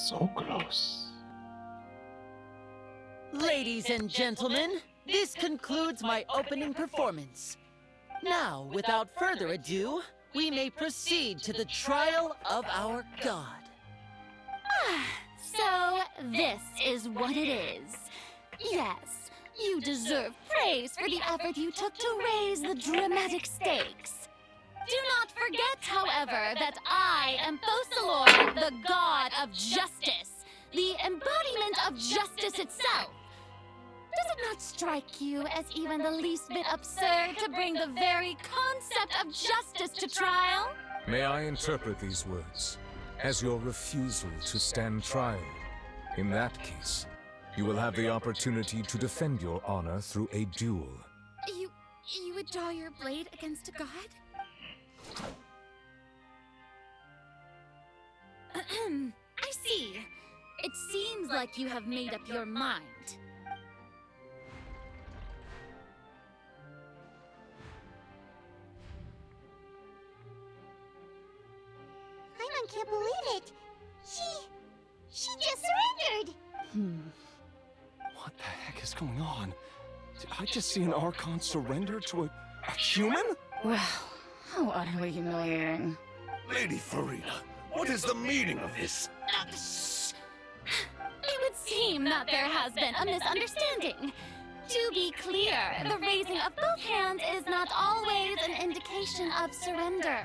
So close. Ladies and gentlemen, this concludes my opening performance. Now, without further ado, we may proceed to the trial of our god. So, this is what it is. Yes, you deserve praise for the effort you took to raise the dramatic stakes. Do not forget, however, that I am Fosalor, the god of justice, the embodiment of justice itself. Does it not strike you as even the least bit absurd to bring the very concept of justice to trial? May I interpret these words as your refusal to stand trial? In that case, you will have the opportunity to defend your honor through a duel. You would draw your blade against a god? I see. It seems like you have made up your mind. I can't believe it. She just surrendered. What the heck is going on? Did I just see an Archon surrender to a human? Wow, how utterly humiliating. Lady Farina, what is the meaning of this? It would seem that there has been a misunderstanding. To be clear, the raising of both hands is not always an indication of surrender.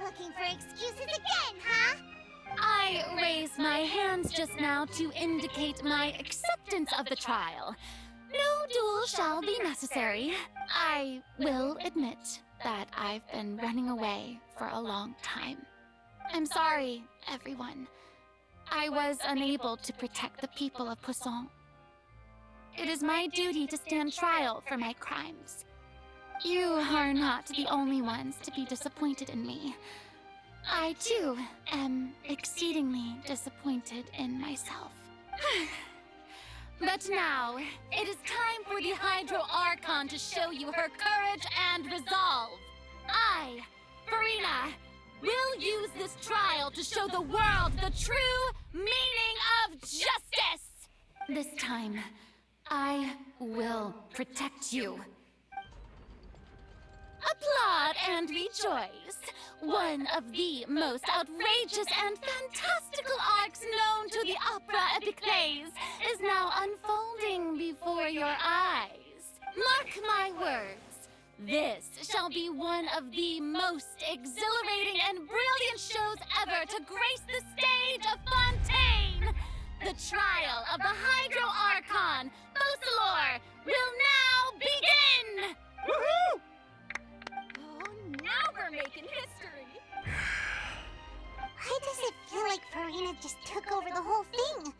Looking for excuses again, huh? I raised my hands just now to indicate my acceptance of the trial. No duel shall be necessary. I will admit that I've been running away for a long time. I'm sorry, everyone. I was unable to protect the people of Poisson. It is my duty to stand trial for my crimes. You are not the only ones to be disappointed in me. I, too, am exceedingly disappointed in myself. But now, it is time for the Hydro Archon to show you her courage and resolve. I, Farina, will use this trial to show the world the true meaning of justice! This time, I will protect you. Applaud and rejoice! One of the most outrageous and fantastical arcs known to the opera epiclese is now unfolding before your eyes. Mark my words, this shall be one of the most exhilarating and brilliant shows ever to grace the stage of Fontaine! The trial of the Hydro Archon, Fosalor, will now begin! Woohoo! Now we're making history! Why does it feel like Farina just took over the whole thing?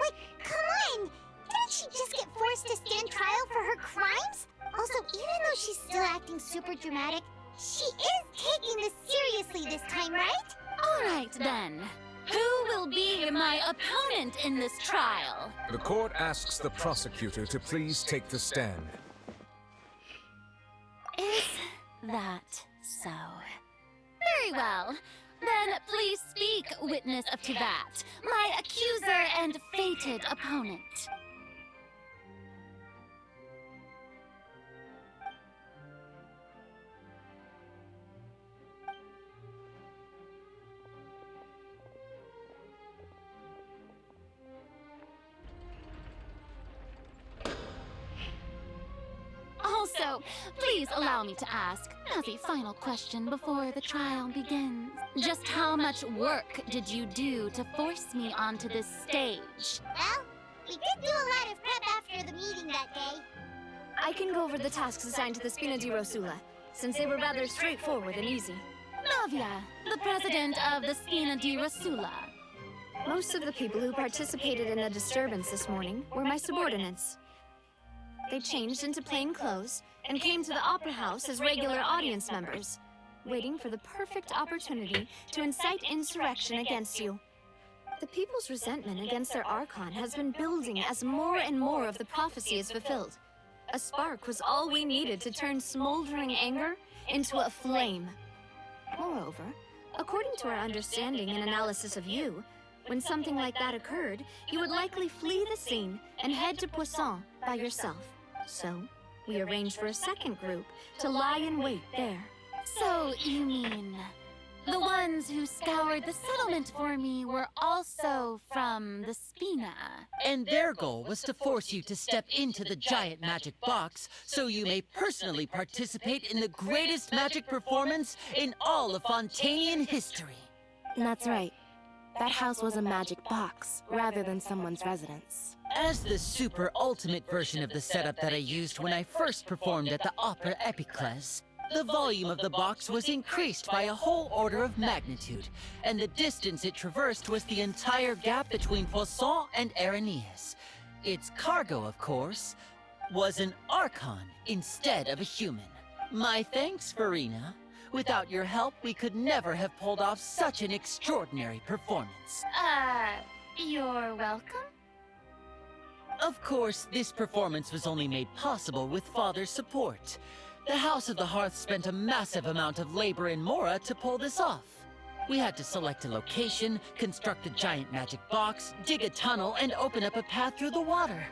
Like, come on! Didn't she just get forced to stand trial for her crimes? Also, even though she's still acting super dramatic, she is taking this seriously this time, right? Alright then. Who will be my opponent in this trial? The court asks the prosecutor to please take the stand. Is that so? Very well. Then please speak, witness of Tivat, my accuser and fated opponent. Also, please allow me to ask, as a final question before the trial begins, just how much work did you do to force me onto this stage? Well, we did do a lot of prep after the meeting that day. I can go over the tasks assigned to the Spina di Rosula, since they were rather straightforward and easy. Novia, the president of the Spina di Rosula. Most of the people who participated in the disturbance this morning were my subordinates. They changed into plain clothes and came to the Opera House as regular audience members, waiting for the perfect opportunity to incite insurrection against you. The people's resentment against their Archon has been building as more and more of the prophecy is fulfilled. A spark was all we needed to turn smoldering anger into a flame. Moreover, according to our understanding and analysis of you, when something like that occurred, you would likely flee the scene and head to Poisson by yourself. So, we arranged for a second group to lie in wait there. So, you mean the ones who scoured the settlement for me were also from the Spina? And their goal was to force you to step into the giant magic box so you may personally participate in the greatest magic performance in all of Fontanian history. That's right. That house was a magic box, rather than someone's residence. As the super ultimate version of the setup that I used when I first performed at the Opera Epiclese, the volume of the box was increased by a whole order of magnitude, and the distance it traversed was the entire gap between Poisson and Araneas. Its cargo, of course, was an Archon instead of a human. My thanks, Farina. Without your help, we could never have pulled off such an extraordinary performance. You're welcome? Of course, this performance was only made possible with Father's support. The House of the Hearth spent a massive amount of labor in Mora to pull this off. We had to select a location, construct a giant magic box, dig a tunnel, and open up a path through the water.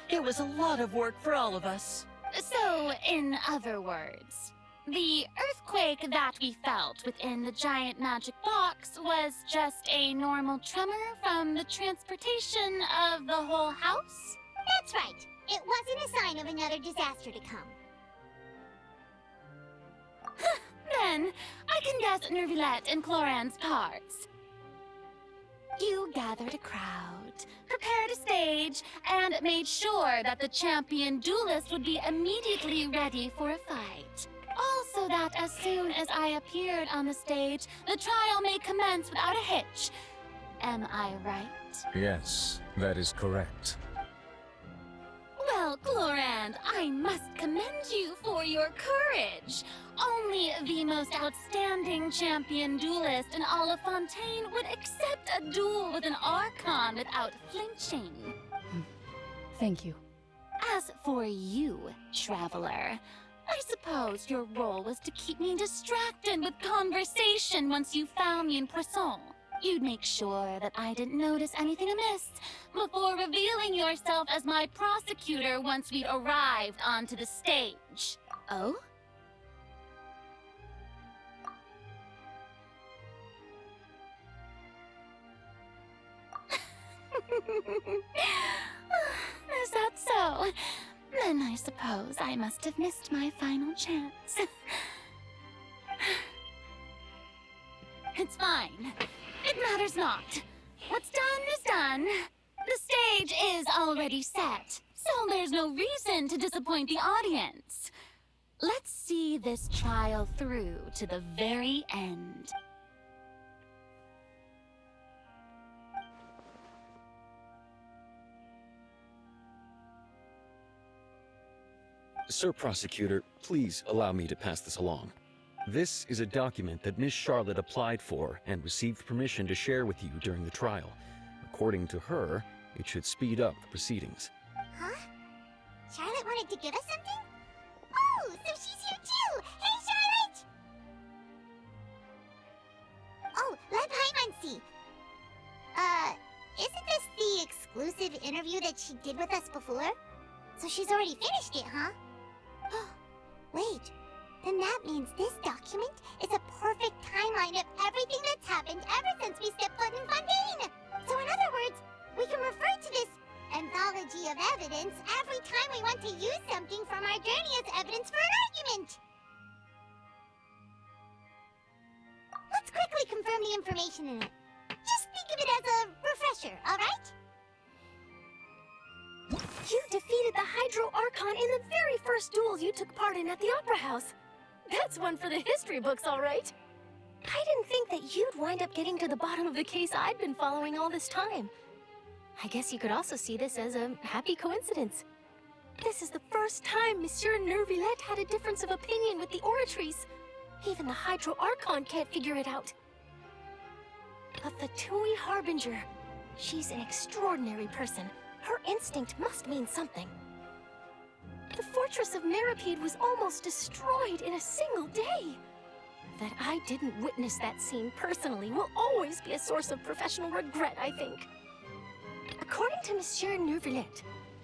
It was a lot of work for all of us. So, in other words, the earthquake that we felt within the giant magic box was just a normal tremor from the transportation of the whole house? That's right. It wasn't a sign of another disaster to come. Then, I can guess Nervillette and Cloran's parts. You gathered a crowd, prepared a stage, and made sure that the champion duelist would be immediately ready for a fight. Also that as soon as I appeared on the stage, the trial may commence without a hitch. Am I right? Yes, that is correct. Well, Clorand, I must commend you for your courage. Only the most outstanding champion duelist in all of Fontaine would accept a duel with an Archon without flinching. Thank you. As for you, Traveler, I suppose your role was to keep me distracted with conversation once you found me in Poisson. You'd make sure that I didn't notice anything amiss before revealing yourself as my prosecutor once we'd arrived onto the stage. Oh? Is that so? Then I suppose I must have missed my final chance. It's fine. It matters not. What's done is done. The stage is already set, so there's no reason to disappoint the audience. Let's see this trial through to the very end. Sir Prosecutor, please allow me to pass this along. This is a document that Miss Charlotte applied for and received permission to share with you during the trial. According to her, it should speed up the proceedings. Huh? Charlotte wanted to give us something? Oh, so she's here too! Hey, Charlotte! Oh, let Paimon see. Isn't this the exclusive interview that she did with us before? So she's already finished it, huh? Wait, then that means this document is a perfect timeline of everything that's happened ever since we stepped foot in Fontaine! So in other words, we can refer to this anthology of evidence every time we want to use something from our journey as evidence for an argument! Let's quickly confirm the information in it. Just think of it as a refresher, alright? You defeated the Hydro Archon in the very first duel you took part in at the Opera House. That's one for the history books, all right. I didn't think that you'd wind up getting to the bottom of the case I'd been following all this time. I guess you could also see this as a happy coincidence. This is the first time Monsieur Nervillette had a difference of opinion with the Oratrice. Even the Hydro Archon can't figure it out. But the Tui Harbinger, She's an extraordinary person. Her instinct must mean something. The fortress of Mirapede was almost destroyed in a single day. That I didn't witness that scene personally will always be a source of professional regret, I think. According to Monsieur Neuvillette,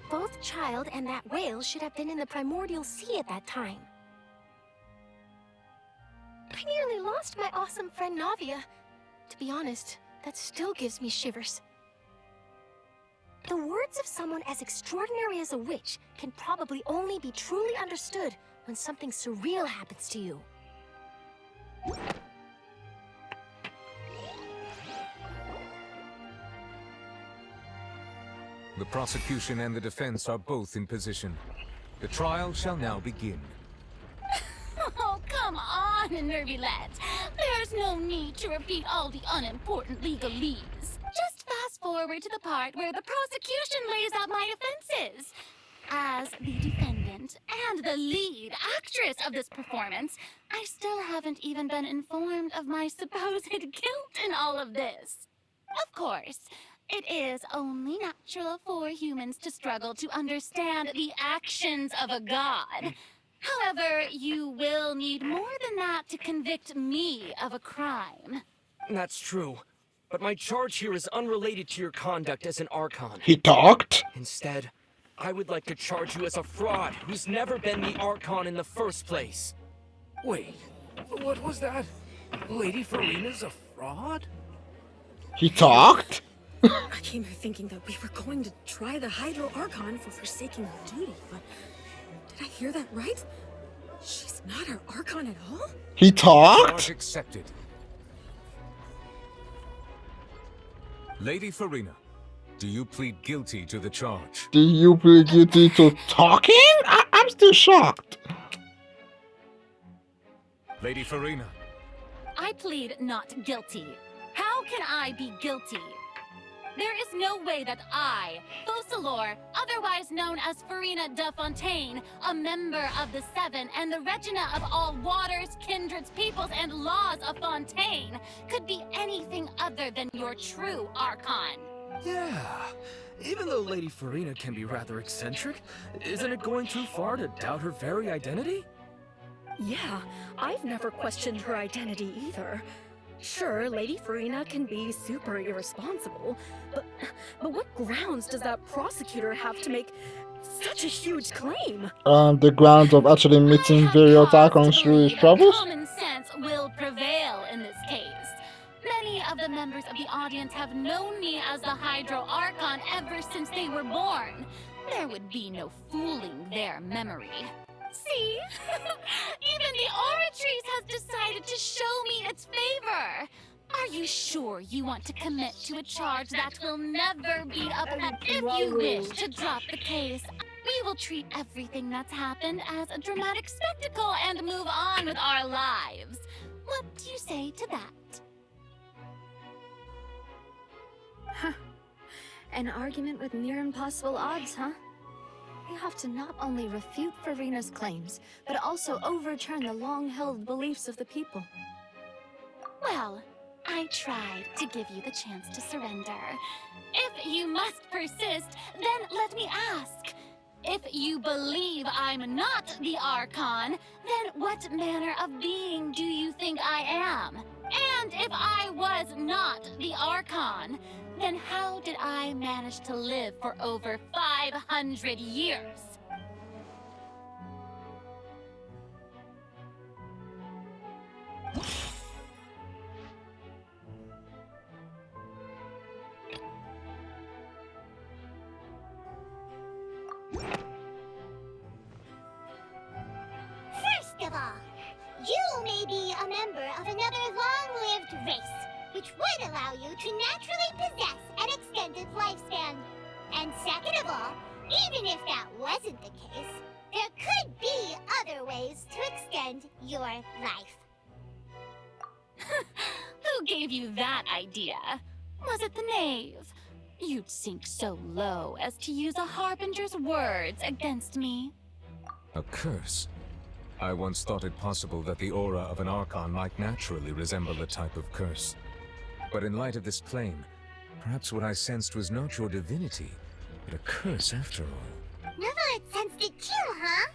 both Child and that whale should have been in the primordial sea at that time. I nearly lost my awesome friend Navia. To be honest, that still gives me shivers. The words of someone as extraordinary as a witch can probably only be truly understood when something surreal happens to you. The prosecution and the defense are both in position. The trial shall now begin. Oh, come on, Neuvillette. There's no need to repeat all the unimportant legalese. Just fast forward to the part where the prosecution lays out my defenses. As the defendant and the lead actress of this performance, I still haven't even been informed of my supposed guilt in all of this. Of course, it is only natural for humans to struggle to understand the actions of a god. However, you will need more than that to convict me of a crime. That's true. But my charge here is unrelated to your conduct as an Archon. He talked? Instead, I would like to charge you as a fraud who's never been the Archon in the first place. Wait, what was that? Lady Farina's a fraud? He talked? I came here thinking that we were going to try the Hydro Archon for forsaking her duty, but did I hear that right? She's not our Archon at all? He talked? Charge accepted. Lady Farina, do you plead guilty to the charge? Do you plead guilty to talking? I'm still shocked. Lady Farina. I plead not guilty. How can I be guilty? There is no way that I, Focalor, otherwise known as Farina de Fontaine, a member of the Seven and the Regina of all waters, kindreds, peoples, and laws of Fontaine, could be anything other than your true Archon. Yeah. Even though Lady Farina can be rather eccentric, isn't it going too far to doubt her very identity? Yeah, I've never questioned her identity either. Sure, Lady Farina can be super irresponsible, but what grounds does that prosecutor have to make such a huge claim? The grounds of actually meeting various Archons through his travels? Common sense will prevail in this case. Many of the members of the audience have known me as the Hydro Archon ever since they were born. There would be no fooling their memory. See? Even the Oratrice has decided to show me its favor. Are you sure you want to commit to a charge that will never be upheld? If you wish to drop the case, we will treat everything that's happened as a dramatic spectacle and move on with our lives. What do you say to that? Huh. An argument with near impossible odds, huh? We have to not only refute Farina's claims, but also overturn the long-held beliefs of the people. Well, I tried to give you the chance to surrender. If you must persist, then let me ask. If you believe I'm not the Archon, then what manner of being do you think I am? And if I was not the Archon, then how did I manage to live for over 500 years? First of all, you may be a member of another long-lived race, which would allow you to naturally possess an extended lifespan. And second of all, even if that wasn't the case, there could be other ways to extend your life. Who gave you that idea? Was it the knave? You'd sink so low as to use a harbinger's words against me. A curse? I once thought it possible that the aura of an Archon might naturally resemble a type of curse. But in light of this claim, Perhaps what I sensed was not your divinity, but a curse after all. Never sensed it too, huh?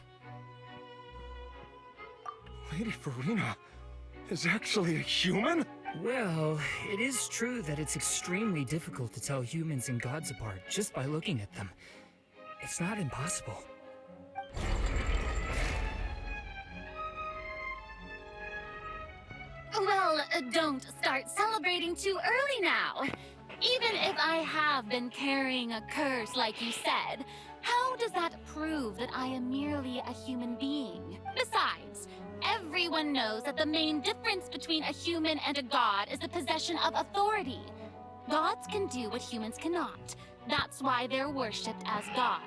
Lady Farina is actually a human? Well, it is true that it's extremely difficult to tell humans and gods apart just by looking at them. It's not impossible. Well, don't start celebrating too early now. Even if I have been carrying a curse like you said, how does that prove that I am merely a human being? Besides, everyone knows that the main difference between a human and a god is the possession of authority. Gods can do what humans cannot. That's why they're worshipped as gods.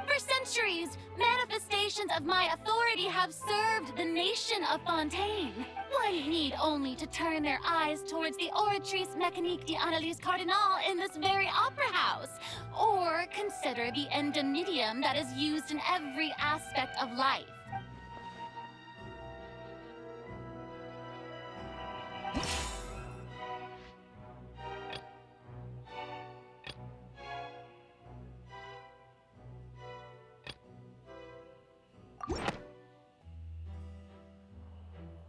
For centuries, manifestations of my authority have served the nation of Fontaine. One need only to turn their eyes towards the Oratrice Mécanique d'Analyse Cardinal in this very opera house, or consider the indemnitium that is used in every aspect of life.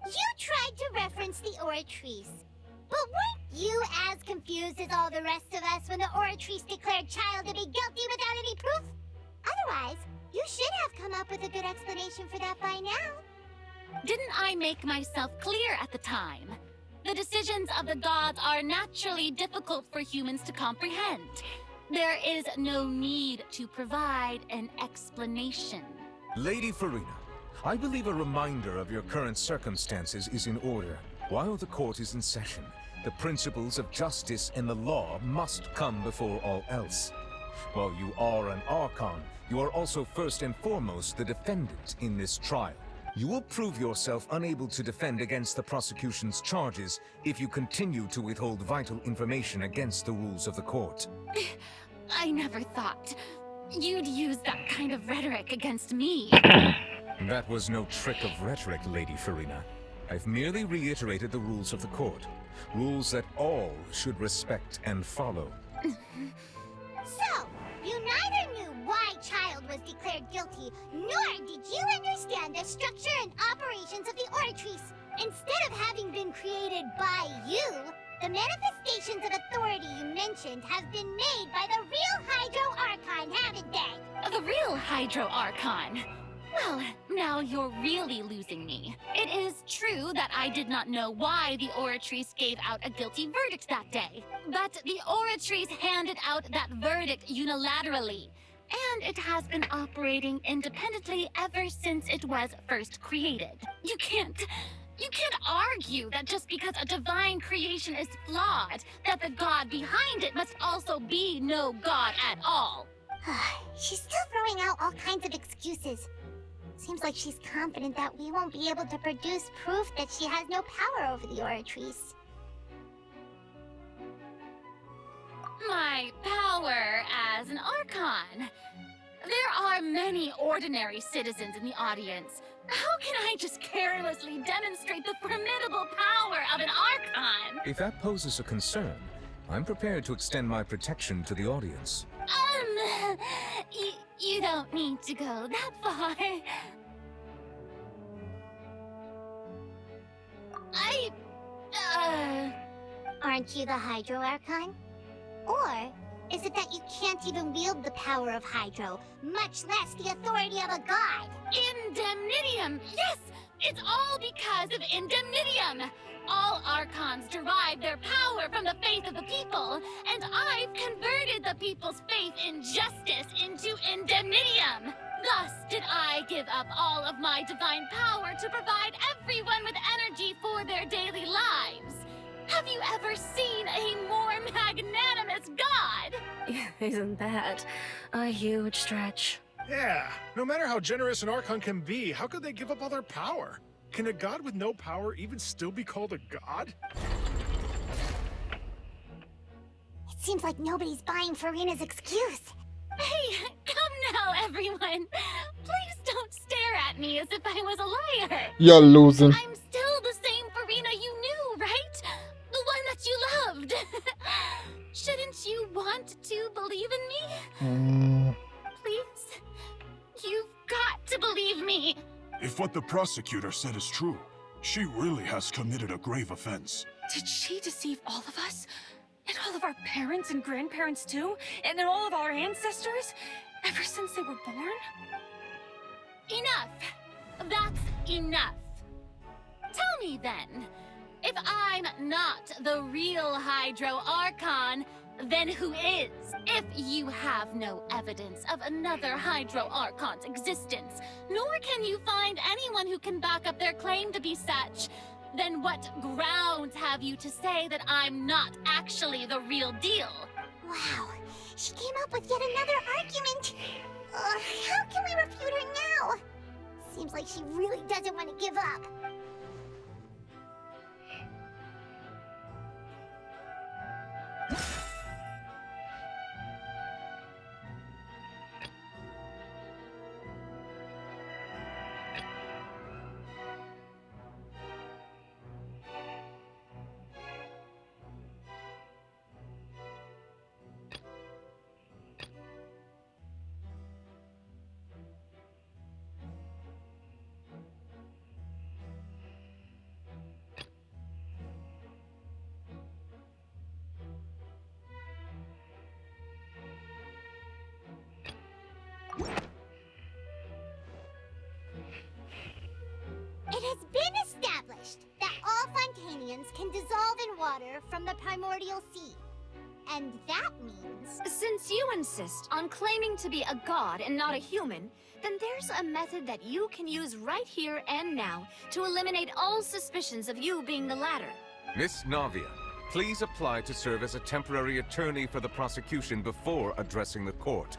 You tried to reference the Oratrice. But weren't you as confused as all the rest of us when the Oratrice declared Child to be guilty without any proof? Otherwise, you should have come up with a good explanation for that by now. Didn't I make myself clear at the time? The decisions of the gods are naturally difficult for humans to comprehend. There is no need to provide an explanation. Lady Farina, I believe a reminder of your current circumstances is in order. While the court is in session, the principles of justice and the law must come before all else. While you are an Archon, you are also first and foremost the defendant in this trial. You will prove yourself unable to defend against the prosecution's charges if you continue to withhold vital information against the rules of the court. I never thought you'd use that kind of rhetoric against me. That was no trick of rhetoric, Lady Farina. I've merely reiterated the rules of the court. Rules that all should respect and follow. So, you neither knew why Child was declared guilty, nor did you understand the structure and operations of the Oratrice. Instead of having been created by you, the manifestations of authority you mentioned have been made by the real Hydro Archon, haven't they? The real Hydro Archon? Well, now you're really losing me. It is true that I did not know why the Oratrice gave out a guilty verdict that day. But the Oratrice handed out that verdict unilaterally. And it has been operating independently ever since it was first created. You can't argue that just because a divine creation is flawed, that the god behind it must also be no god at all. She's still throwing out all kinds of excuses. Seems like she's confident that we won't be able to produce proof that she has no power over the Oratrice. My power as an Archon. There are many ordinary citizens in the audience. How can I just carelessly demonstrate the formidable power of an Archon? If that poses a concern, I'm prepared to extend my protection to the audience. You don't need to go that far. Aren't you the Hydro Archon? Or is it that you can't even wield the power of Hydro, much less the authority of a god? Indemnitium! Yes! It's all because of Indemnitium! All Archons derive their power from the faith of the people, and I've converted the people's faith in justice into Indemnitium! Thus did I give up all of my divine power to provide everyone with energy for their daily lives. Have you ever seen a more magnanimous god? Isn't that a huge stretch? Yeah, no matter how generous an Archon can be, how could they give up all their power? Can a god with no power even still be called a god? It seems like nobody's buying Farina's excuse. Hey, come now, everyone. Please don't stare at me as if I was a liar. You're losing. I'm still the same Farina you knew, right? The one that you loved. Shouldn't you than me? Please? You've got to believe me! If what the prosecutor said is true, she really has committed a grave offense. Did she deceive all of us? And all of our parents and grandparents too? And then all of our ancestors? Ever since they were born? Enough! That's enough! Tell me then, if I'm not the real Hydro Archon, then who is? If you have no evidence of another Hydro Archon's existence, nor can you find anyone who can back up their claim to be such, then what grounds have you to say that I'm not actually the real deal? Wow, she came up with yet another argument. How can we refute her now? Seems like she really doesn't want to give up. It has been established that all Fontanians can dissolve in water from the primordial sea. And that means... Since you insist on claiming to be a god and not a human, then there's a method that you can use right here and now to eliminate all suspicions of you being the latter. Miss Navia, please apply to serve as a temporary attorney for the prosecution before addressing the court.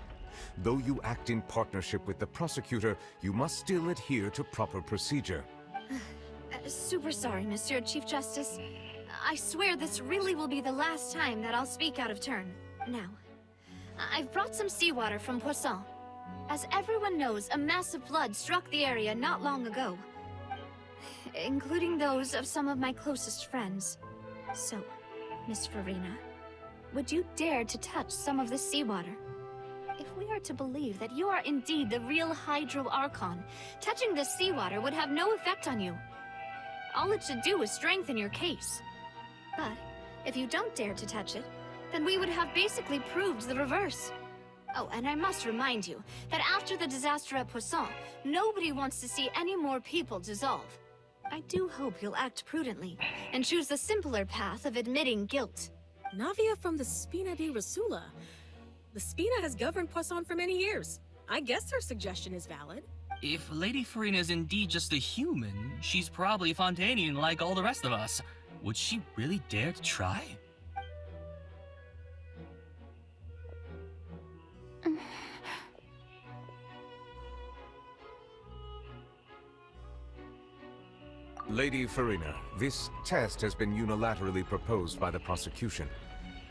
Though you act in partnership with the prosecutor, you must still adhere to proper procedure. Super sorry, Monsieur Chief Justice. I swear this really will be the last time that I'll speak out of turn. Now, I've brought some seawater from Poisson. As everyone knows, a massive flood struck the area not long ago, including those of some of my closest friends. So, Miss Farina, would you dare to touch some of this seawater? If we are to believe that you are indeed the real Hydro Archon, touching this seawater would have no effect on you. All it should do is strengthen your case. But if you don't dare to touch it, then we would have basically proved the reverse. Oh, and I must remind you that after the disaster at Poisson, nobody wants to see any more people dissolve. I do hope you'll act prudently and choose the simpler path of admitting guilt. Navia from the Spina di Rasula. The Spina has governed Poisson for many years. I guess her suggestion is valid. If Lady Farina is indeed just a human, she's probably Fontanian like all the rest of us. Would she really dare to try? Lady Farina, this test has been unilaterally proposed by the prosecution.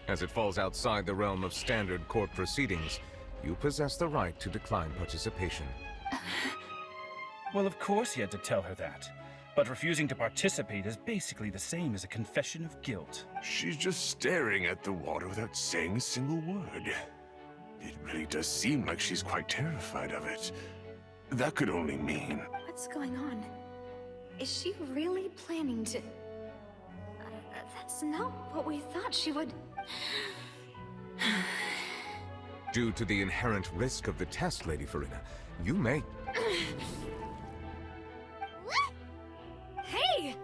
As it falls outside the realm of standard court proceedings, you possess the right to decline participation. Well, of course he had to tell her that. But refusing to participate is basically the same as a confession of guilt. She's just staring at the water without saying a single word. It really does seem like she's quite terrified of it. That could only mean... What's going on? Is she really planning to... that's not what we thought she would... Due to the inherent risk of the test, Lady Farina, you may... Hey!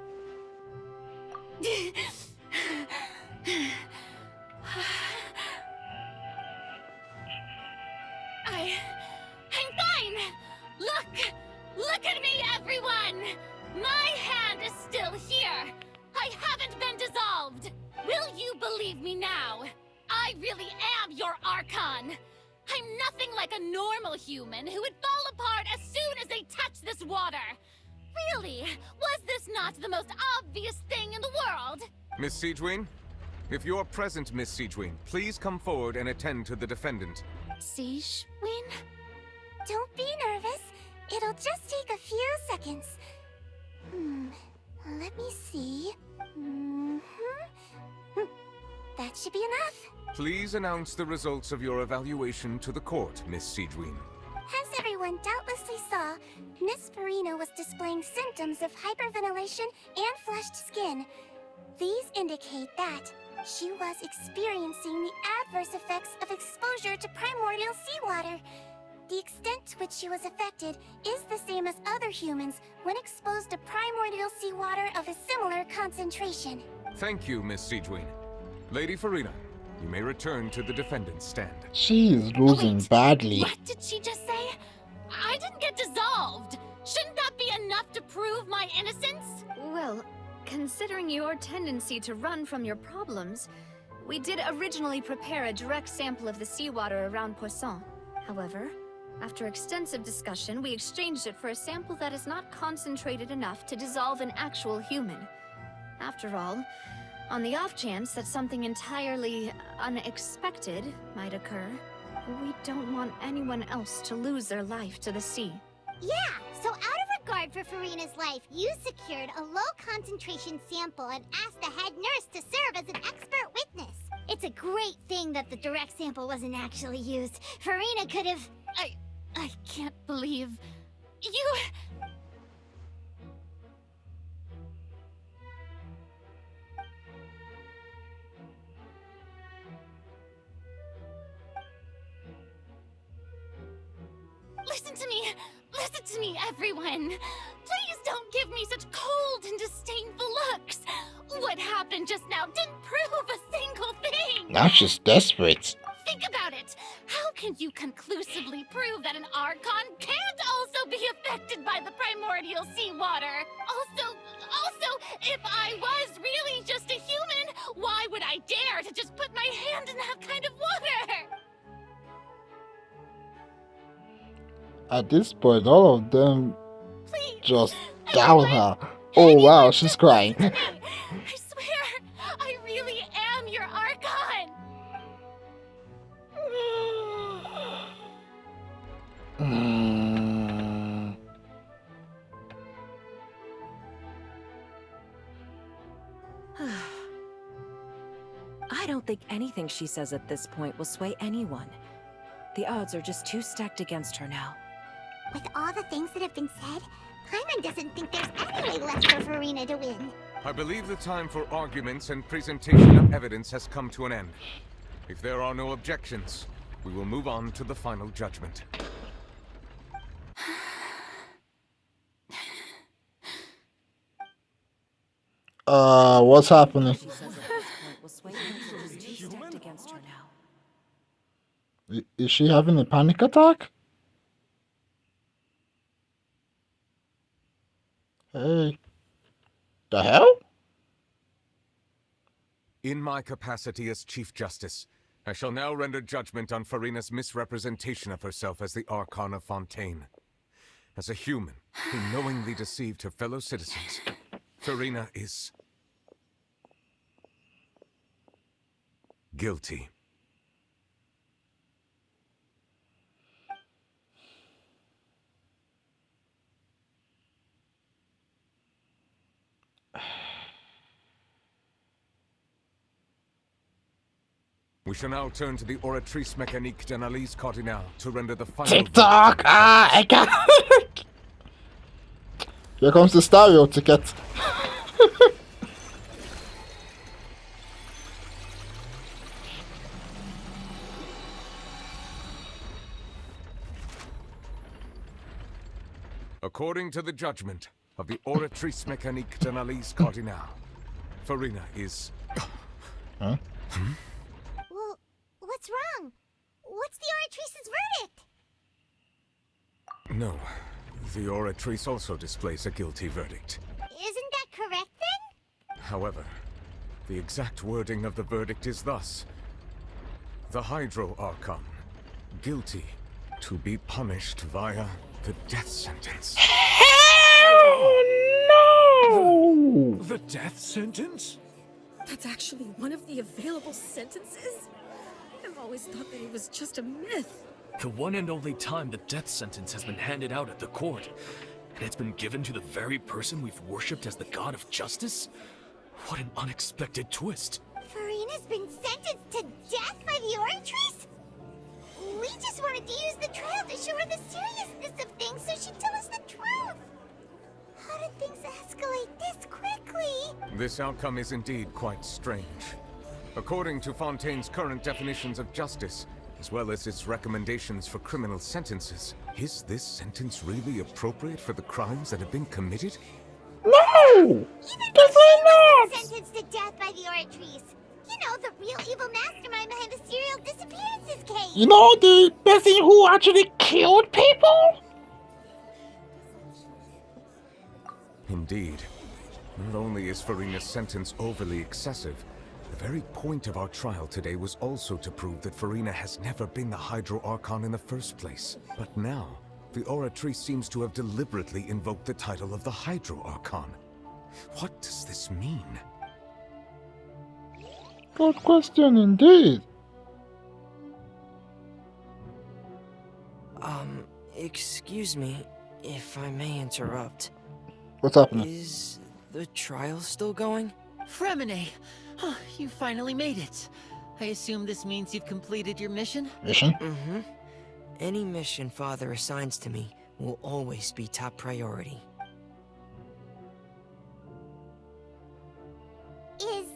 I'm fine! Look at me, everyone! My hand is still here! I haven't been dissolved! Will you believe me now? I really am your Archon! I'm nothing like a normal human who would fall apart as soon as they touch this water! Really? Was this not the most obvious thing in the world? Miss Siegewin? If you're present, Miss Siegewin, please come forward and attend to the defendant. Siegewin? Don't be nervous. It'll just take a few seconds. Let me see. that should be enough. Please announce the results of your evaluation to the court, Miss Siegwien. As everyone doubtlessly saw, Miss Farina was displaying symptoms of hyperventilation and flushed skin. These indicate that she was experiencing the adverse effects of exposure to primordial seawater. The extent to which she was affected is the same as other humans when exposed to primordial seawater of a similar concentration. Thank you, Miss Siegwien. Lady Farina, you may return to the defendant's stand. She is losing badly. What did she just say? I didn't get dissolved. Shouldn't that be enough to prove my innocence? Well, considering your tendency to run from your problems, we did originally prepare a direct sample of the seawater around Poisson. However, after extensive discussion, we exchanged it for a sample that is not concentrated enough to dissolve an actual human. After all, on the off chance that something entirely unexpected might occur, we don't want anyone else to lose their life to the sea. Yeah, so out of regard for Farina's life, you secured a low-concentration sample and asked the head nurse to serve as an expert witness. It's a great thing that the direct sample wasn't actually used. Farina could have... I can't believe... you... Listen to me, everyone. Please don't give me such cold and disdainful looks. What happened just now didn't prove a single thing. Now she's desperate. Think about it. How can you conclusively prove that an Archon can't also be affected by the primordial seawater? Also, if I was really just a human, why would I dare to just put my hand in that kind of water? At this point, all of them just down her. Oh wow, she's crying. I swear, I really am your Archon. I don't think anything she says at this point will sway anyone. The odds are just too stacked against her now. With all the things that have been said, Paimon doesn't think there's any way left for Farina to win. I believe the time for arguments and presentation of evidence has come to an end. If there are no objections, we will move on to the final judgment. What's happening? Is she having a panic attack? Hey. The hell? In my capacity as Chief Justice, I shall now render judgment on Farina's misrepresentation of herself as the Archon of Fontaine. As a human who knowingly deceived her fellow citizens, Farina is... guilty. We shall now turn to the Oratrice Mécanique d'Analyse Cardinale to render the final... TikTok! I can't! Here comes the stereo ticket. According to the judgment of the Oratrice Mécanique d'Analyse Cardinale, Farina is... Huh? Well, what's wrong? What's the Oratrice's verdict? No. The Oratrice also displays a guilty verdict. Isn't that correct, then? However, the exact wording of the verdict is thus. The Hydro Archon, guilty, to be punished via the death sentence. Hell no! The death sentence? That's actually one of the available sentences? I've always thought that it was just a myth. The one and only time the death sentence has been handed out at the court, and it's been given to the very person we've worshipped as the god of justice? What an unexpected twist. Farina's been sentenced to death by the Oratrice? We just wanted to use the trial to show her the seriousness of things so she'd tell us the truth. How did things escalate this quickly? This outcome is indeed quite strange. According to Fontaine's current definitions of justice, as well as its recommendations for criminal sentences, is this sentence really appropriate for the crimes that have been committed? No! Definitely not! Sentenced to death by the Oratrice. You know, the real evil mastermind behind the serial disappearances case. You know, the person who actually killed people? Indeed. Not only is Farina's sentence overly excessive, the very point of our trial today was also to prove that Farina has never been the Hydro Archon in the first place. But now, the Oratrice seems to have deliberately invoked the title of the Hydro Archon. What does this mean? Good question indeed. Excuse me, if I may interrupt. What's happening? Is the trial still going? Fremine! Oh, you finally made it. I assume this means you've completed your mission? Mission? Mm-hmm. Any mission Father assigns to me will always be top priority. Is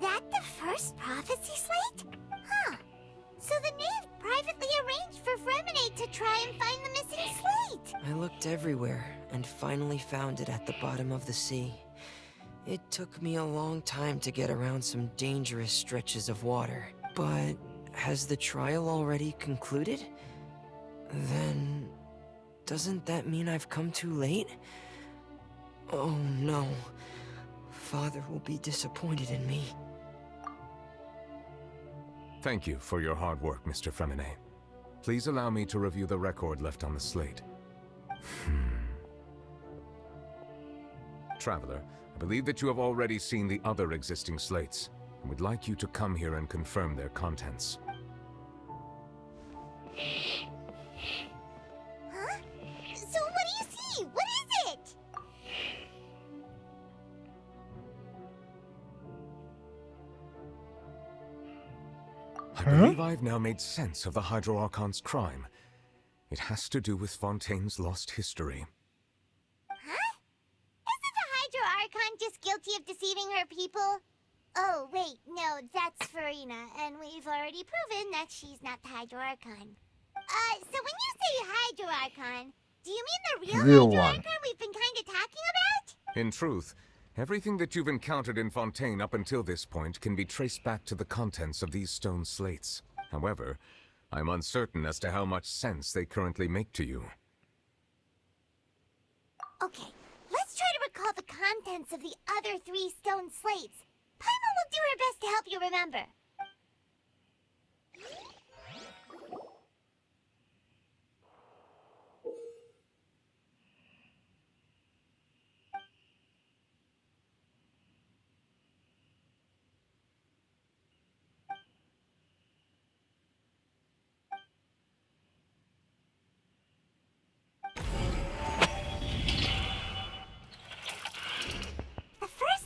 that the first prophecy slate? Huh. So the knave privately arranged for Fremine to try and find the missing slate. I looked everywhere and finally found it at the bottom of the sea. It took me a long time to get around some dangerous stretches of water. But has the trial already concluded? Then doesn't that mean I've come too late? Oh no. Father will be disappointed in me. Thank you for your hard work, Mr. Fremine. Please allow me to review the record left on the slate. Traveler, I believe that you have already seen the other existing slates, and would like you to come here and confirm their contents. Huh? So what do you see? What is it? I believe I've now made sense of the Hydro Archon's crime. It has to do with Fontaine's lost history. Huh? Isn't the Hydro Archon just guilty of deceiving her people? Oh, wait, no, that's Farina, and we've already proven that she's not the Hydro Archon. So when you say Hydro Archon, do you mean the real Hydro Archon we've been kind of talking about? In truth, everything that you've encountered in Fontaine up until this point can be traced back to the contents of these stone slates. However, I'm uncertain as to how much sense they currently make to you. Okay, let's try to recall the contents of the other 3 stone slates. Paimon will do her best to help you remember.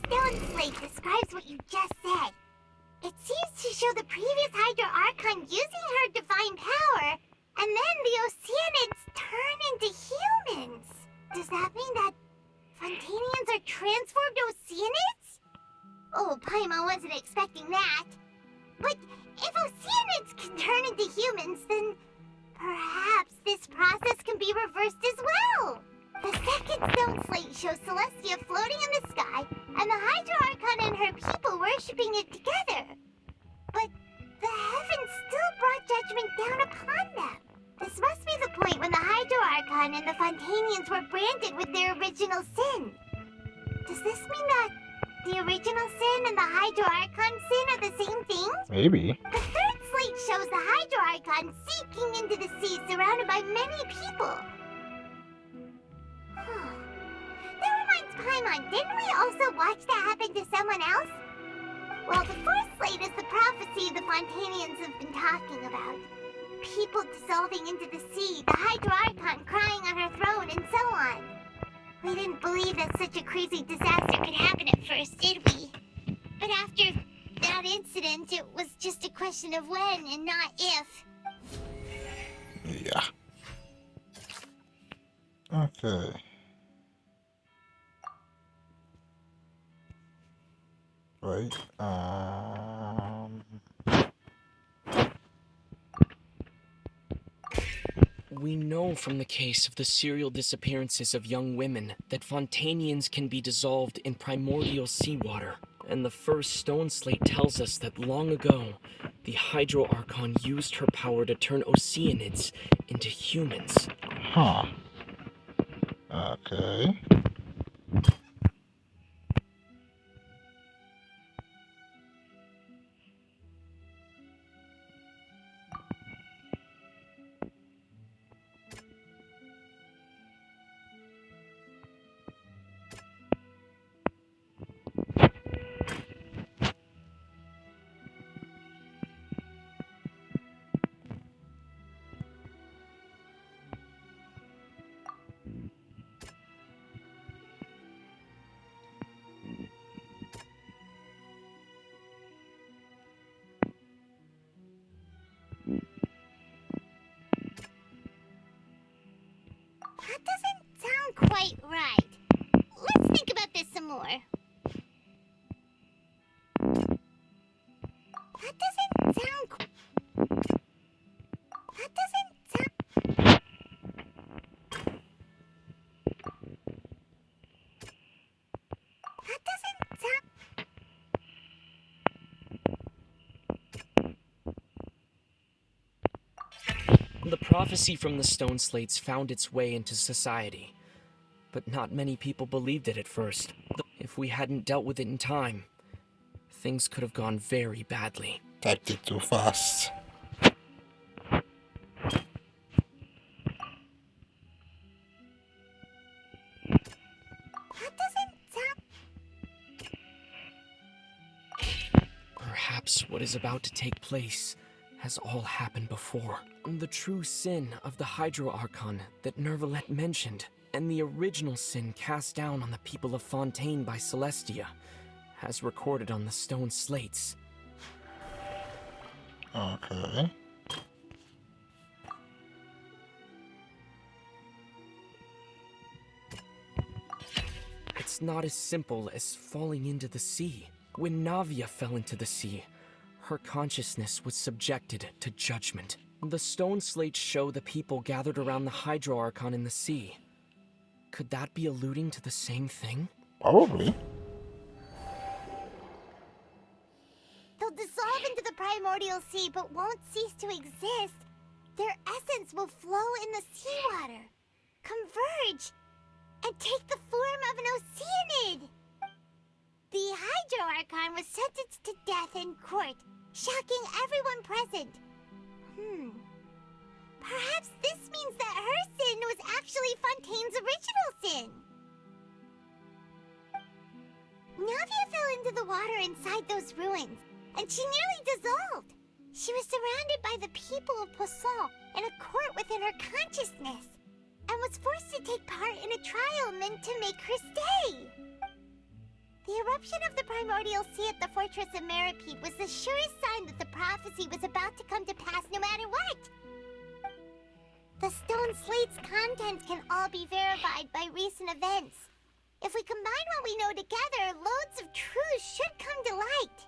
Stone slate describes what you just said. It seems to show the previous Hydro Archon using her divine power, and then the Oceanids turn into humans. Does that mean that Fontanians are transformed Oceanids? Oh, Paimon wasn't expecting that. But if Oceanids can turn into humans, then perhaps this process can be reversed as well. The second stone slate shows Celestia floating in the sky, and the Hydro Archon and her people worshipping it together. But the heavens still brought judgment down upon them. This must be the point when the Hydro Archon and the Fontanians were branded with their original sin. Does this mean that the original sin and the Hydro Archon sin are the same thing? Maybe. The third slate shows the Hydro Archon sinking into the sea surrounded by many people. That reminds Paimon, didn't we also watch that happen to someone else? Well, the fourth slate is the prophecy the Fontanians have been talking about. People dissolving into the sea, the Hydro Archon crying on her throne, and so on. We didn't believe that such a crazy disaster could happen at first, did we? But after that incident, it was just a question of when and not if. Yeah. Okay. Right. We know from the case of the serial disappearances of young women that Fontanians can be dissolved in primordial seawater. And the first stone slate tells us that long ago, the Hydro Archon used her power to turn Oceanids into humans. Huh. Okay. That doesn't sound quite right. Let's think about this some more. That doesn't sound... That doesn't sound... That doesn't sound... The prophecy from the stone slates found its way into society, but not many people believed it at first. If we hadn't dealt with it in time, things could have gone very badly. Typed it too fast. That doesn't sound... Perhaps what is about to take place has all happened before. The true sin of the Hydro Archon that Nervalette mentioned, and the original sin cast down on the people of Fontaine by Celestia, has recorded on the stone slates. Okay. It's not as simple as falling into the sea. When Navia fell into the sea, her consciousness was subjected to judgment. The stone slates show the people gathered around the Hydro Archon in the sea. Could that be alluding to the same thing? Probably. They'll dissolve into the primordial sea but won't cease to exist. Their essence will flow in the seawater, converge, and take the form of an Oceanid. The Hydro Archon was sentenced to death in court, shocking everyone present. Perhaps this means that her sin was actually Fontaine's original sin. Navia fell into the water inside those ruins, and she nearly dissolved. She was surrounded by the people of Poisson in a court within her consciousness, and was forced to take part in a trial meant to make her stay. The eruption of the primordial sea at the fortress of Meripede was the surest sign that the prophecy was about to come to pass no matter what. The stone slate's contents can all be verified by recent events. If we combine what we know together, loads of truth should come to light.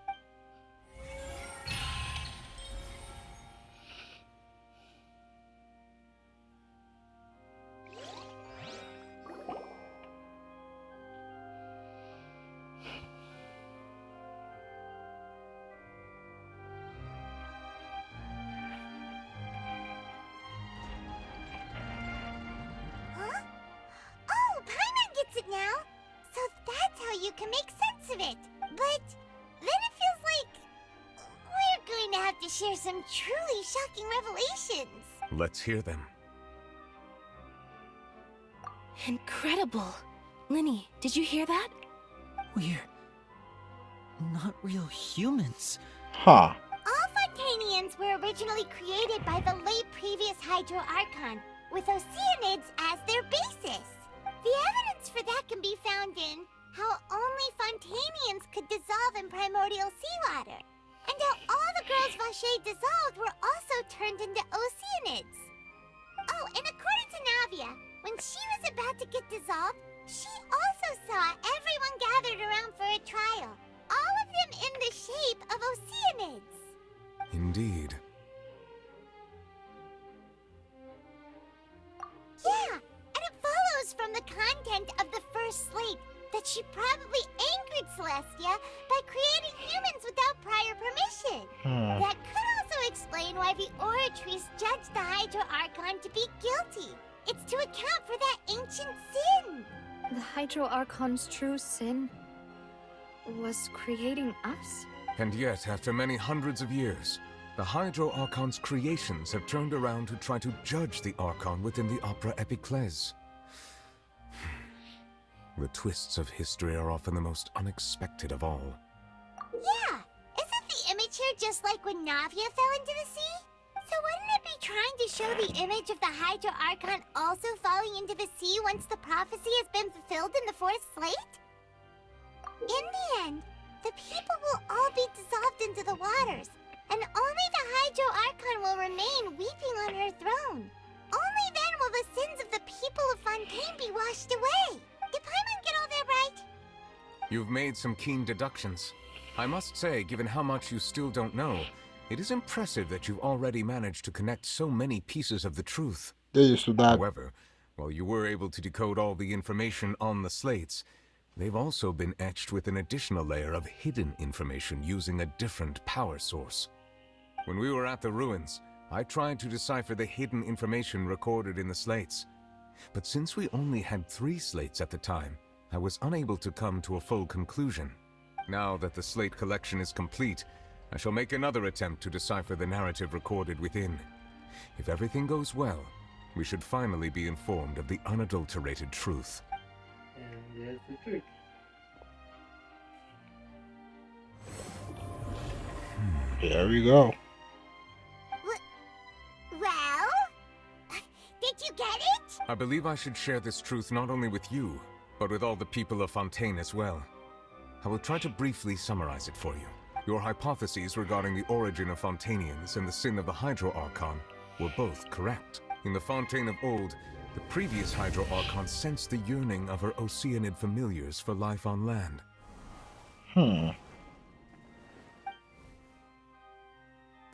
Now, so that's how you can make sense of it. But then it feels like we're going to have to share some truly shocking revelations. Let's hear them. Incredible. Linny, did you hear that? We're not real humans. Huh. All Fontanians were originally created by the late previous Hydro Archon, with Oceanids as their basis. The evidence for that can be found in how only Fontanians could dissolve in primordial seawater, and how all the girls Vacher dissolved were also turned into Oceanids. Oh, and according to Navia, when she was about to get dissolved, she also saw everyone gathered around for a trial, all of them in the shape of Oceanids. Indeed. Yeah, and it follows from the content of the first slate that she probably angered Celestia by creating humans without prior permission. That could also explain why the Oratrice judged the Hydro Archon to be guilty. It's to account for that ancient sin. The Hydro Archon's true sin was creating us? And yet, after many hundreds of years, the Hydro Archon's creations have turned around to try to judge the Archon within the Opera Epiclese. The twists of history are often the most unexpected of all. Yeah, isn't the image here just like when Navia fell into the sea? So wouldn't it be trying to show the image of the Hydro Archon also falling into the sea once the prophecy has been fulfilled in the fourth slate? In the end, the people will all be dissolved into the waters, and only the Hydro Archon will remain weeping on her throne. Only then will the sins of the people of Fontaine be washed away. Did Paimon get all that right? You've made some keen deductions. I must say, given how much you still don't know, it is impressive that you've already managed to connect so many pieces of the truth. However, while you were able to decode all the information on the slates, they've also been etched with an additional layer of hidden information using a different power source. When we were at the ruins, I tried to decipher the hidden information recorded in the slates. But since we only had 3 slates at the time, I was unable to come to a full conclusion. Now that the slate collection is complete, I shall make another attempt to decipher the narrative recorded within. If everything goes well, we should finally be informed of the unadulterated truth. And there's the trick. There we go. Well? Did you get it? I believe I should share this truth not only with you, but with all the people of Fontaine as well. I will try to briefly summarize it for you. Your hypotheses regarding the origin of Fontainians and the sin of the Hydro Archon were both correct. In the Fontaine of old, the previous Hydro Archon sensed the yearning of her Oceanid familiars for life on land. The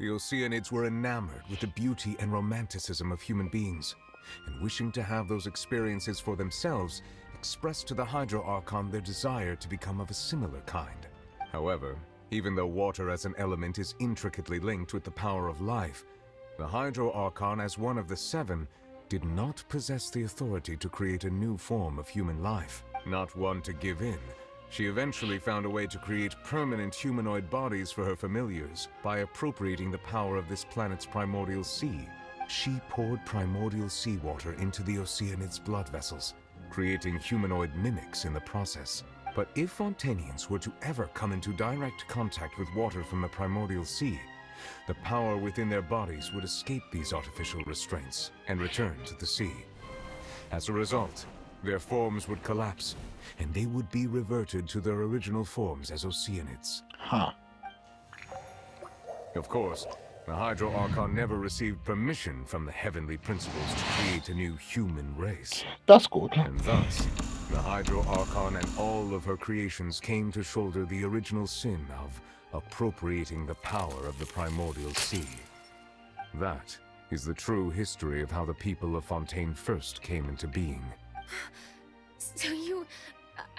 Oceanids were enamored with the beauty and romanticism of human beings, and wishing to have those experiences for themselves, expressed to the Hydro Archon their desire to become of a similar kind. However, even though water as an element is intricately linked with the power of life, the Hydro Archon, as one of the 7, did not possess the authority to create a new form of human life. Not one to give in, she eventually found a way to create permanent humanoid bodies for her familiars by appropriating the power of this planet's primordial sea. She poured primordial seawater into the Oceanids' blood vessels, creating humanoid mimics in the process. But if Fontainians were to ever come into direct contact with water from the primordial sea, the power within their bodies would escape these artificial restraints and return to the sea. As a result, their forms would collapse, and they would be reverted to their original forms as Oceanids. Of course, the Hydro Archon never received permission from the heavenly principles to create a new human race. That's good. And thus, the Hydro Archon and all of her creations came to shoulder the original sin of appropriating the power of the primordial sea. That is the true history of how the people of Fontaine first came into being. So we were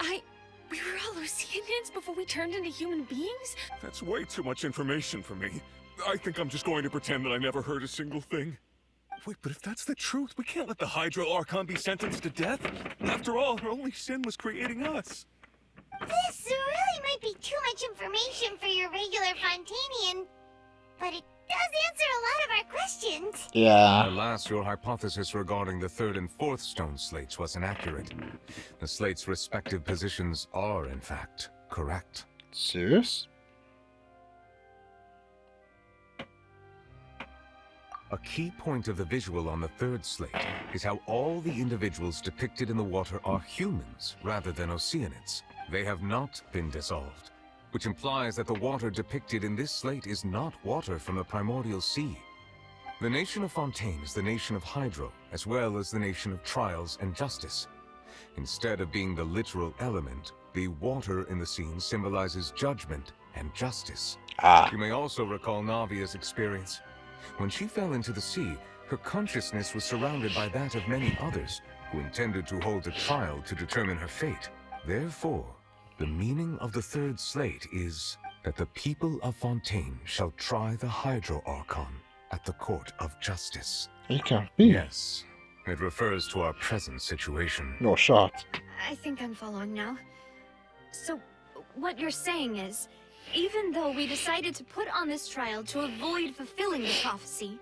all Oceanids before we turned into human beings? That's way too much information for me. I think I'm just going to pretend that I never heard a single thing. Wait, but if that's the truth, we can't let the Hydro Archon be sentenced to death. After all, her only sin was creating us. This really might be too much information for your regular Fontainian, but it does answer a lot of our questions. Yeah. Alas, your hypothesis regarding the 3rd and 4th stone slates was inaccurate. The slates' respective positions are, in fact, correct. Serious? A key point of the visual on the 3rd slate is how all the individuals depicted in the water are humans rather than Oceanids. They have not been dissolved, which implies that the water depicted in this slate is not water from the primordial sea. The nation of Fontaine is the nation of Hydro, as well as the nation of trials and justice. Instead of being the literal element, the water in the scene symbolizes judgment and justice. You may also recall Navia's experience. When she fell into the sea, her consciousness was surrounded by that of many others who intended to hold a trial to determine her fate. Therefore, the meaning of the third slate is that the people of Fontaine shall try the Hydro Archon at the court of justice. It can't be. Yes, it refers to our present situation. No shot. I think I'm following now. So, what you're saying is, even though we decided to put on this trial to avoid fulfilling the prophecy,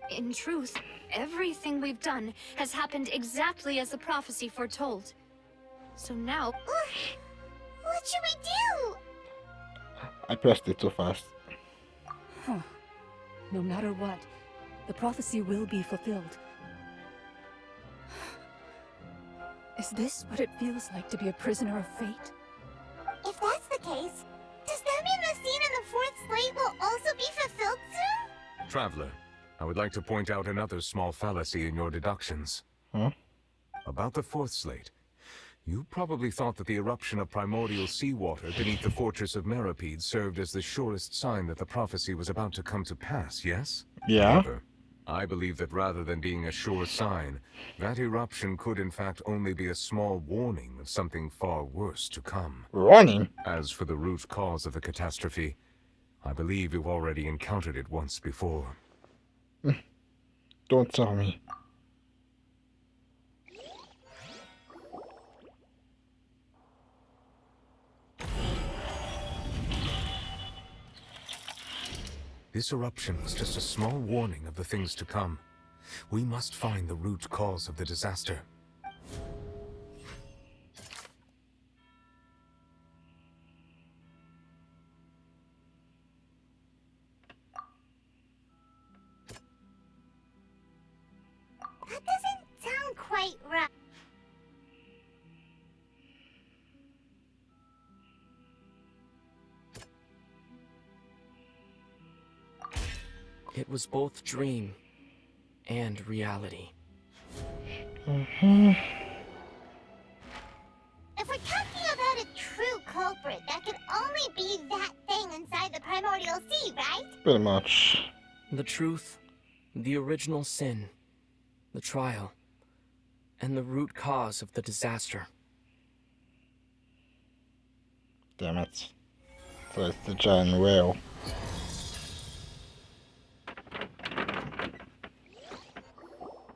in truth, everything we've done has happened exactly as the prophecy foretold. So now... What should we do? I pressed it too fast. Huh. No matter what, the prophecy will be fulfilled. Is this what it feels like to be a prisoner of fate? If that's the case, does that mean the scene in the fourth slate will also be fulfilled soon? Traveler, I would like to point out another small fallacy in your deductions. Huh? About the fourth slate. You probably thought that the eruption of primordial seawater beneath the fortress of Meripede served as the surest sign that the prophecy was about to come to pass, yes? Yeah. However, I believe that rather than being a sure sign, that eruption could in fact only be a small warning of something far worse to come. Warning? As for the root cause of the catastrophe, I believe you've already encountered it once before. Don't tell me. This eruption was just a small warning of the things to come. We must find the root cause of the disaster. That doesn't sound quite right. It was both dream and reality. If we're talking about a true culprit, that could only be that thing inside the primordial sea, right? Pretty much. The truth, the original sin, the trial, and the root cause of the disaster. Damn it. So it's the giant whale.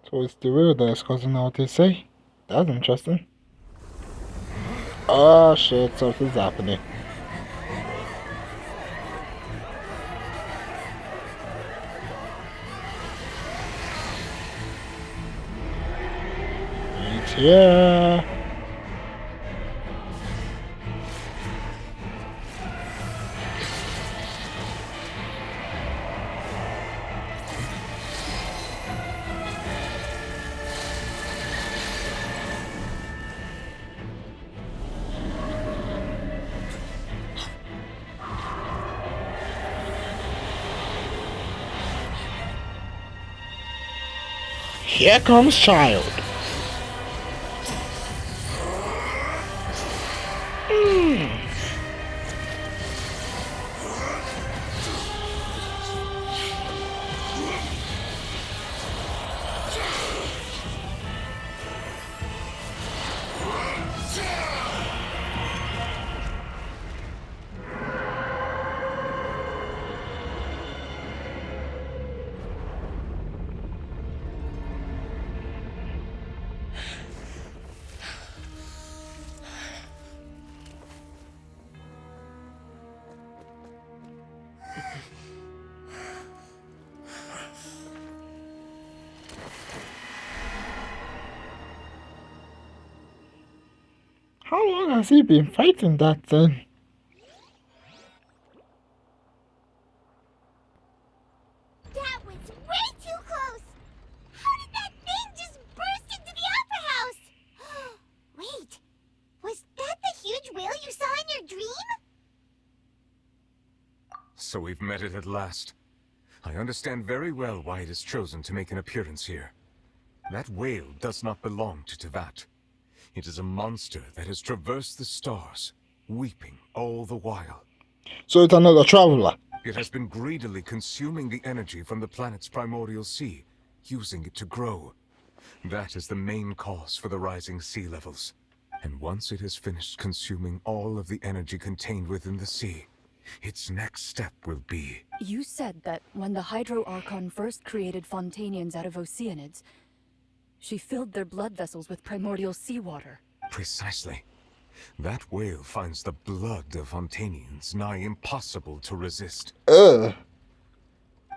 So it's the whale that is causing all this, say? That's interesting. Oh shit, something's happening. It's here. Here comes child. How long has he been fighting that thing? That was way too close! How did that thing just burst into the opera house? Wait, was that the huge whale you So we've met it at last. I understand very well why it has chosen to make an appearance here. That whale does not belong to Tevat. It is a monster that has traversed the stars, weeping all the while. So it's another traveler. It has been greedily consuming the energy from the planet's primordial sea, using it to grow. That is the main cause for the rising sea levels. And once it has finished consuming all of the energy contained within the sea, its next step will be... You said that when the Hydro Archon first created Fontanians out of Oceanids, she filled their blood vessels with primordial seawater. Precisely. That whale finds the blood of Fontanians nigh impossible to resist.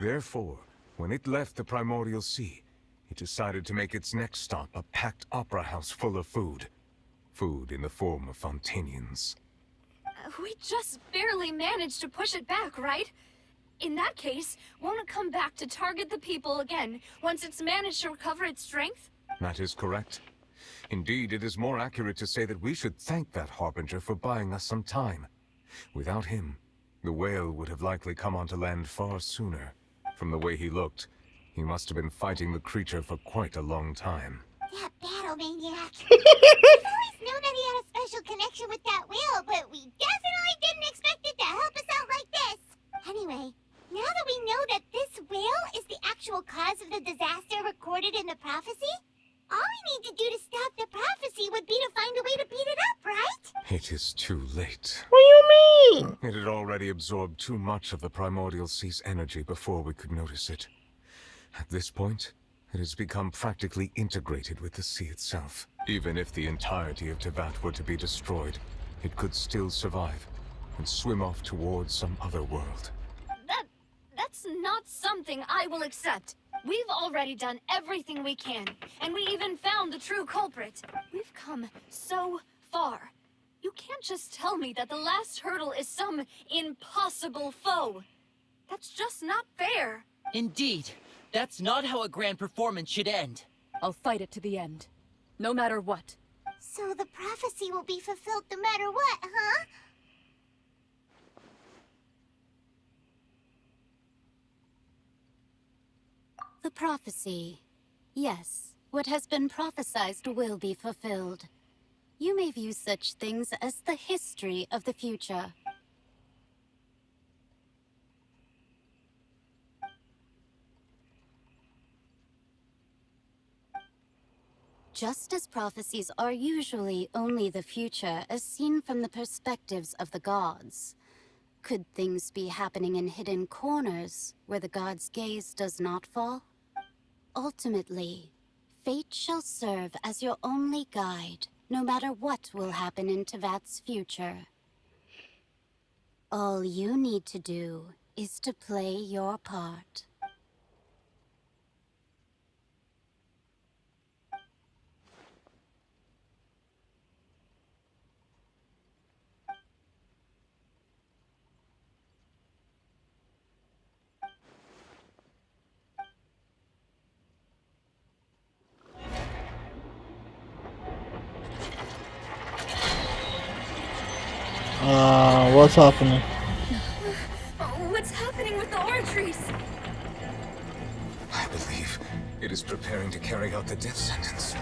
Therefore, when it left the primordial sea, it decided to make its next stop a packed opera house full of food. Food in the form of Fontanians. We just barely managed to push it back, right? In that case, won't it come back to target the people again once it's managed to recover its strength? That is correct. Indeed, it is more accurate to say that we should thank that Harbinger for buying us some time. Without him, the whale would have likely come onto land far sooner. From the way he looked, he must have been fighting the creature for quite a long time. That battle maniac. We've always known that he had a special connection with that whale, but we definitely didn't expect it to help us out like this. Anyway, now that we know that this whale is the actual cause of the disaster recorded in the prophecy, all we need to do to stop the prophecy would be to find a way to beat it up, right? It is too late. What do you mean? It had already absorbed too much of the primordial sea's energy before we could notice it. At this point, it has become practically integrated with the sea itself. Even if the entirety of Tevat were to be destroyed, it could still survive and swim off towards some other world. That's not something I will accept. We've already done everything we can, and we even found the true culprit. We've come so far. You can't just tell me that the last hurdle is some impossible foe. That's just not fair. Indeed. That's not how a grand performance should end. I'll fight it to the end. No matter what. So the prophecy will be fulfilled no matter what, huh? The prophecy. Yes, what has been prophesied will be fulfilled. You may view such things as the history of the future. Just as prophecies are usually only the future as seen from the perspectives of the gods, could things be happening in hidden corners where the gods' gaze does not fall? Ultimately, fate shall serve as your only guide, no matter what will happen in Tevat's future. All you need to do is to play your part. What's happening? What's happening with the arteries? I believe it is preparing to carry out the death sentence.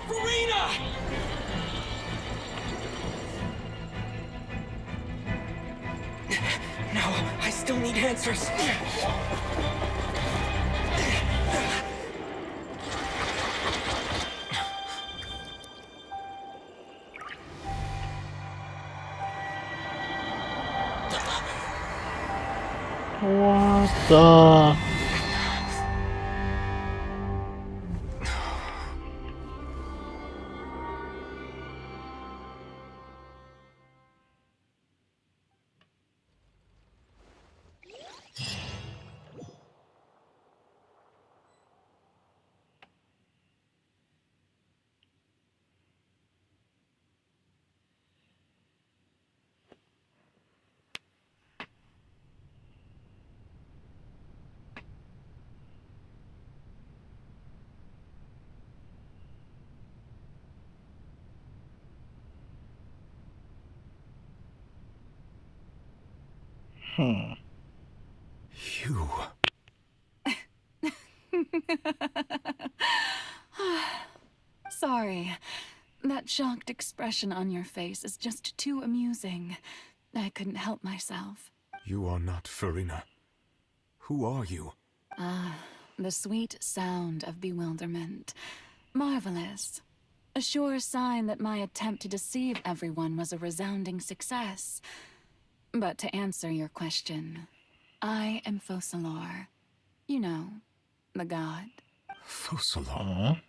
Farina! No, I still need answers. What the... You. Sorry. That shocked expression on your face is just too amusing. I couldn't help myself. You are not Farina. Who are you? Ah, the sweet sound of bewilderment. Marvelous. A sure sign that my attempt to deceive everyone was a resounding success. But to answer your question, I am Focalor. You know, the god. Focalor?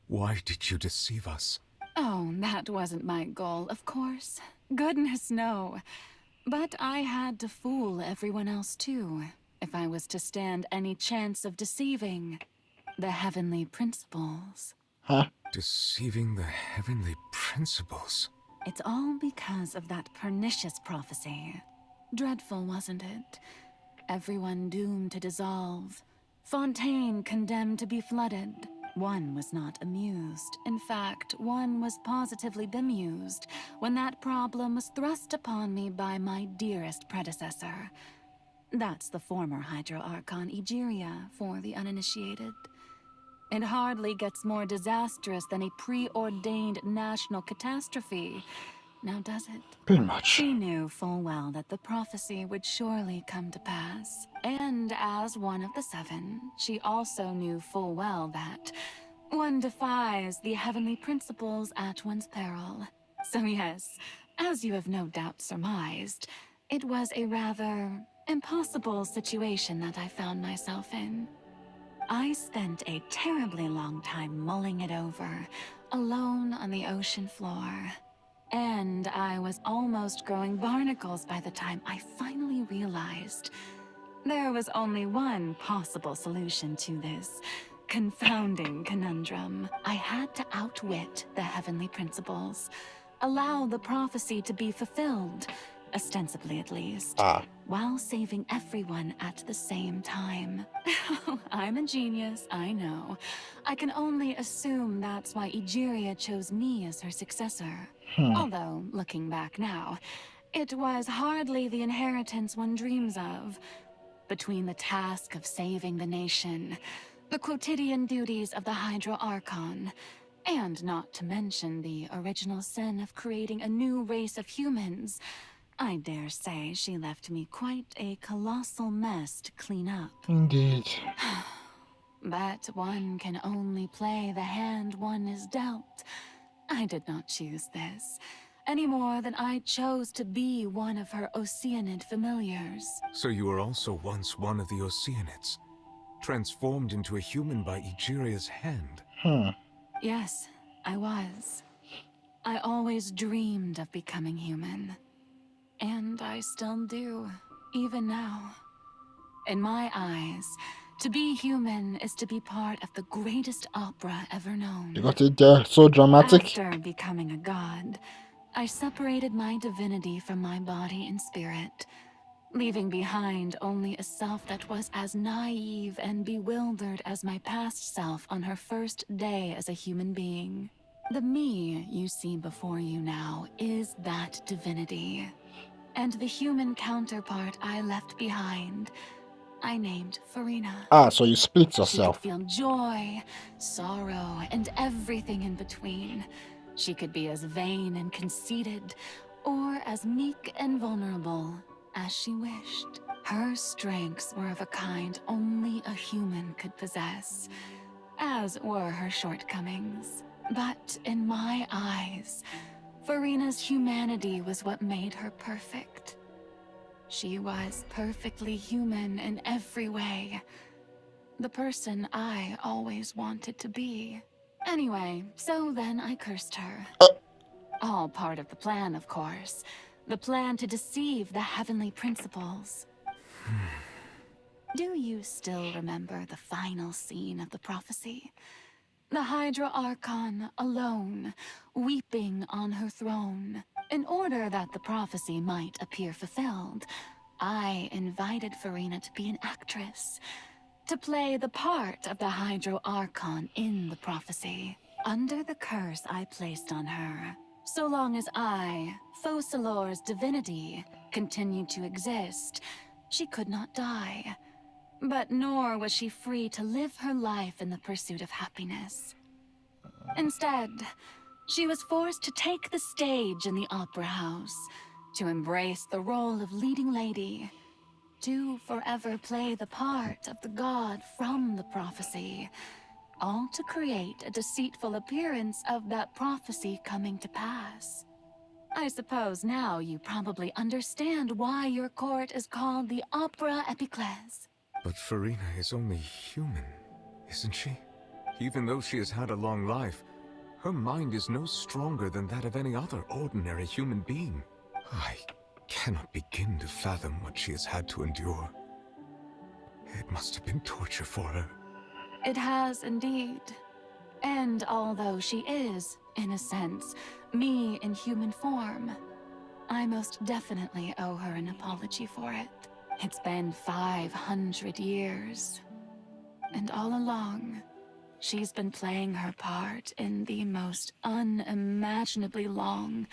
Why did you deceive us? Oh, that wasn't my goal, of course. Goodness, no. But I had to fool everyone else too, if I was to stand any chance of deceiving the heavenly principles. Huh? Deceiving the heavenly principles? It's all because of that pernicious prophecy. Dreadful, wasn't it? Everyone doomed to dissolve. Fontaine condemned to be flooded. One was not amused. In fact, one was positively bemused when that problem was thrust upon me by my dearest predecessor. That's the former Hydro Archon Egeria, for the uninitiated. It hardly gets more disastrous than a preordained national catastrophe, now does it? Pretty much. She knew full well that the prophecy would surely come to pass. And as one of the seven, she also knew full well that one defies the heavenly principles at one's peril. So yes, as you have no doubt surmised, it was a rather impossible situation that I found myself in. I spent a terribly long time mulling it over, alone on the ocean floor. And I was almost growing barnacles by the time I finally realized there was only one possible solution to this confounding conundrum. I had to outwit the heavenly principles, allow the prophecy to be fulfilled, ostensibly at least, while saving everyone at the same time. I'm a genius, I know. I can only assume that's why Egeria chose me as her successor. Although, looking back now, it was hardly the inheritance one dreams of. Between the task of saving the nation, the quotidian duties of the Hydro Archon, and not to mention the original sin of creating a new race of humans, I dare say she left me quite a colossal mess to clean up. Indeed. But one can only play the hand one is dealt. I did not choose this, any more than I chose to be one of her Oceanid familiars. So you were also once one of the Oceanids, transformed into a human by Egeria's hand. Yes, I was. I always dreamed of becoming human. And I still do, even now. In my eyes, to be human is to be part of the greatest opera ever known. You got it there, so dramatic. After becoming a god, I separated my divinity from my body and spirit, leaving behind only a self that was as naive and bewildered as my past self on her first day as a human being. The me you see before you now is that divinity. And the human counterpart I left behind, I named Farina. So you split yourself. She could feel joy, sorrow, and everything in between. She could be as vain and conceited, or as meek and vulnerable as she wished. Her strengths were of a kind only a human could possess, as were her shortcomings. But in my eyes, Farina's humanity was what made her perfect. She was perfectly human in every way. The person I always wanted to be. Anyway, so then I cursed her. All part of the plan, of course. The plan to deceive the heavenly principles. Do you still remember the final scene of the prophecy? The Hydro Archon alone, weeping on her throne. In order that the prophecy might appear fulfilled, I invited Farina to be an actress, to play the part of the Hydro Archon in the prophecy. Under the curse I placed on her, So long as I, Focalor's divinity, continued to exist, she could not die. But nor was she free to live her life in the pursuit of happiness. Instead, she was forced to take the stage in the opera house, to embrace the role of leading lady, to forever play the part of the god from the prophecy, all to create a deceitful appearance of that prophecy coming to pass. I suppose now you probably understand why your court is called the Opera Epiclese. But Farina is only human, isn't she? Even though she has had a long life, her mind is no stronger than that of any other ordinary human being. I cannot begin to fathom what she has had to endure. It must have been torture for her. It has indeed. And although she is, in a sense, me in human form, I most definitely owe her an apology for it. It's been 500 years. And all along, she's been playing her part in the most unimaginably long,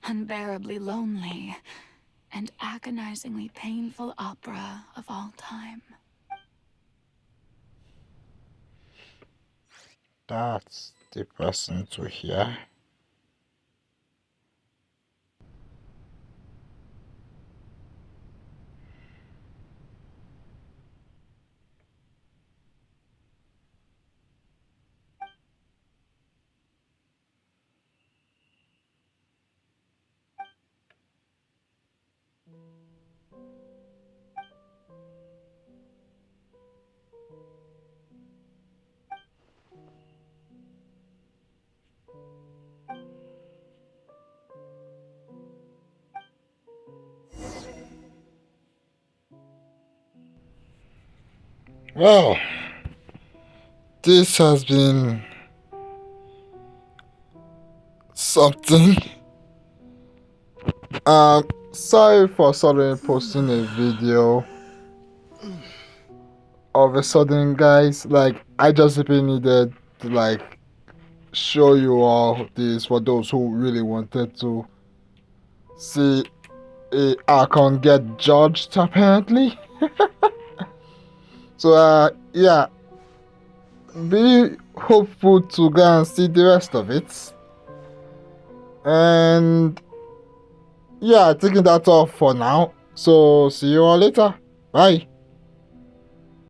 unbearably lonely, and agonizingly painful opera of all time. That's depressing to hear. Well, this has been something. Sorry for suddenly posting a video. All of a sudden, guys, like, I just really needed to, like, show you all this for those who really wanted to see a Archon get judged, apparently. So, yeah, be hopeful to go and see the rest of it. And yeah, I think that's all for now. So see you all later. Bye.